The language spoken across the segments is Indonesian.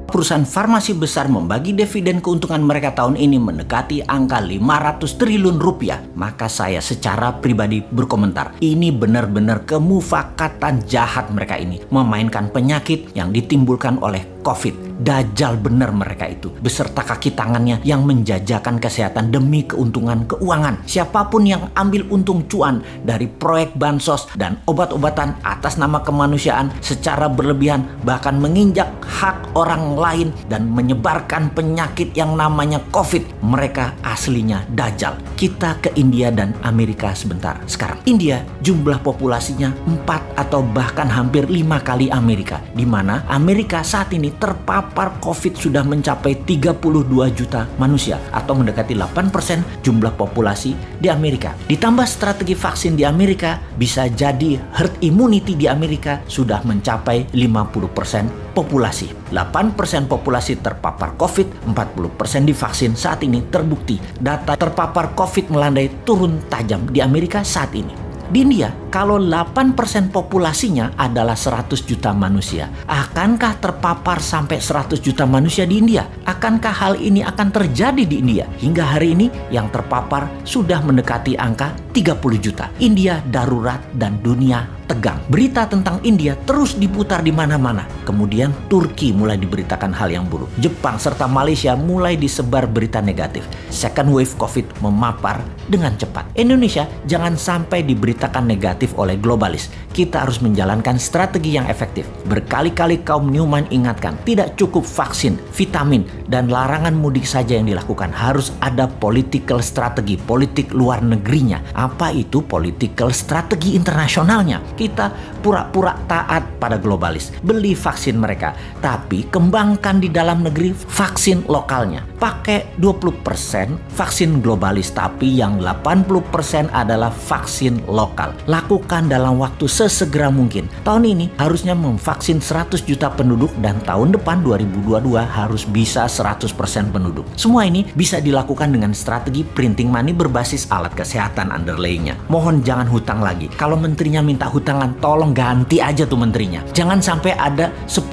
Perusahaan farmasi besar membagi dividen keuntungan mereka tahun ini mendekati angka 500 triliun rupiah. Maka saya secara pribadi berkomentar, ini benar-benar kemufakatan jahat mereka ini. Memainkan penyakit yang ditimbulkan oleh COVID. Dajjal benar mereka itu, beserta kaki tangannya yang menjajakan kesehatan demi keuntungan keuangan. Siapapun yang ambil untung cuan dari proyek bansos dan obat-obatan atas nama kemanusiaan secara berlebihan, bahkan menginjak hak orang lain dan menyebarkan penyakit yang namanya COVID, mereka aslinya Dajjal. Kita ke India dan Amerika sebentar sekarang. India jumlah populasinya 4 atau bahkan hampir 5 kali Amerika, di mana Amerika saat ini terpapar COVID sudah mencapai 32 juta manusia atau mendekati 8% jumlah populasi di Amerika. Ditambah strategi vaksin di Amerika, bisa jadi herd immunity di Amerika sudah mencapai 50% populasi. 8% populasi terpapar COVID, 40% divaksin. Saat ini terbukti data terpapar COVID melandai turun tajam di Amerika saat ini. Di India, kalau 8% populasinya adalah 100 juta manusia, akankah terpapar sampai 100 juta manusia di India? Akankah hal ini akan terjadi di India? Hingga hari ini yang terpapar sudah mendekati angka 30 juta. India darurat dan dunia tegang. Berita tentang India terus diputar di mana-mana. Kemudian Turki mulai diberitakan hal yang buruk. Jepang serta Malaysia mulai disebar berita negatif. Second wave COVID memapar dengan cepat. Indonesia jangan sampai diberitakan negatif oleh globalis. Kita harus menjalankan strategi yang efektif. Berkali-kali kaum Newman ingatkan, tidak cukup vaksin, vitamin, dan larangan mudik saja yang dilakukan. Harus ada political strategi, politik luar negerinya. Apa itu political strategi internasionalnya? Kita pura-pura taat pada globalis, beli vaksin mereka, tapi kembangkan di dalam negeri vaksin lokalnya. Pakai 20% vaksin globalis, tapi yang 80% adalah vaksin lokal. Lakukan dalam waktu sesegera mungkin. Tahun ini harusnya memvaksin 100 juta penduduk dan tahun depan 2022 harus bisa 100% penduduk. Semua ini bisa dilakukan dengan strategi printing money berbasis alat kesehatan underlaynya. Mohon jangan hutang lagi. Kalau menterinya minta hutangan, tolong ganti aja tuh menterinya. Jangan sampai ada 10.000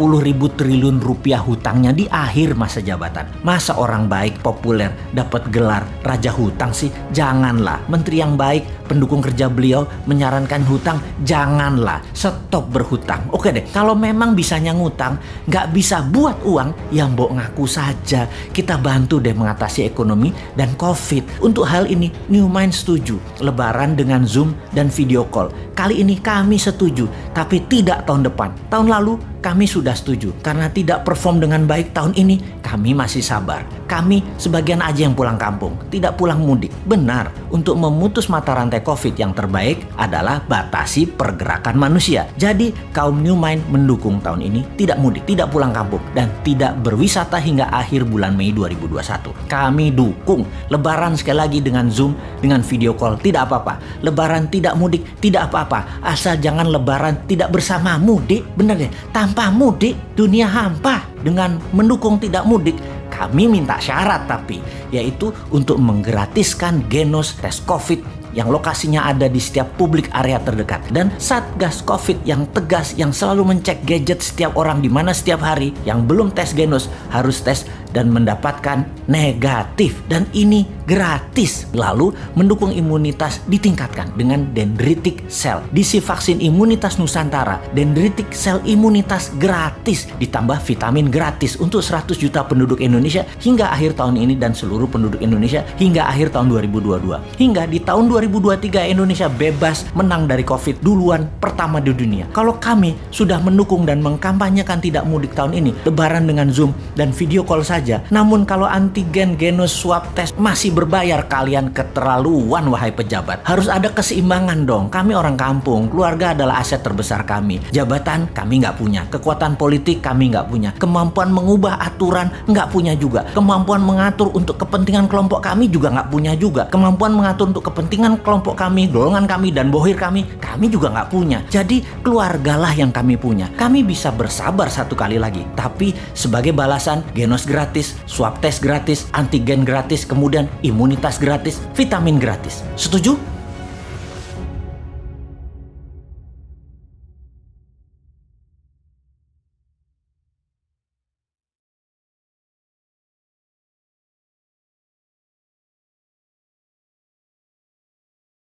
triliun rupiah hutangnya di akhir masa jabatan. Masa orang baik populer dapat gelar raja hutang sih? Janganlah. Menteri yang baik, pendukung kerja beliau menyarankan hutang, janganlah. Stop berhutang. Oke deh, kalau memang bisanya ngutang, nggak bisa buat uang, ya mbok ngaku saja. Kita bantu deh mengatasi ekonomi dan COVID. Untuk hal ini, Newmind setuju. Lebaran dengan Zoom dan video call. Kali ini kami setuju, tapi tidak tahun depan. Tahun lalu kami sudah setuju. Karena tidak perform dengan baik tahun ini, kami masih sabar. Kami sebagian aja yang pulang kampung, tidak pulang mudik. Benar, untuk memutus mata rantai COVID yang terbaik adalah batasi pergerakan manusia. Jadi kaum Newmind mendukung tahun ini tidak mudik, tidak pulang kampung, dan tidak berwisata hingga akhir bulan Mei 2021. Kami dukung Lebaran sekali lagi dengan Zoom, dengan video call, tidak apa-apa. Lebaran tidak mudik, tidak apa-apa. Asal jangan Lebaran tidak bersama mudik. Bener deh, tanpa mudik dunia hampa. Dengan mendukung tidak mudik, kami minta syarat tapi, yaitu untuk menggratiskan Genos tes COVID yang lokasinya ada di setiap publik area terdekat. Dan Satgas COVID yang tegas, yang selalu mencek gadget setiap orang di mana setiap hari, yang belum tes Genos harus tes dan mendapatkan negatif. Dan ini gratis. Lalu mendukung imunitas ditingkatkan dengan dendritic cell. Diisi vaksin imunitas Nusantara, dendritic cell imunitas gratis, ditambah vitamin gratis untuk 100 juta penduduk Indonesia hingga akhir tahun ini dan seluruh penduduk Indonesia hingga akhir tahun 2022. Hingga di tahun 2023 Indonesia bebas menang dari COVID duluan pertama di dunia. Kalau kami sudah mendukung dan mengkampanyekan tidak mudik tahun ini, Lebaran dengan Zoom dan video call saja. Namun kalau antigen, Genos, swab test masih berbayar, kalian keterlaluan wahai pejabat. Harus ada keseimbangan dong. Kami orang kampung, keluarga adalah aset terbesar kami. Jabatan kami nggak punya, kekuatan politik kami nggak punya, kemampuan mengubah aturan nggak punya juga, kemampuan mengatur untuk kepentingan kelompok kami juga nggak punya juga, kemampuan mengatur untuk kepentingan kelompok kami, golongan kami, dan bohir kami juga nggak punya. Jadi keluargalah yang kami punya. Kami bisa bersabar satu kali lagi, tapi sebagai balasan Genos gratis, swab test gratis, antigen gratis, kemudian imunitas gratis, vitamin gratis. Setuju?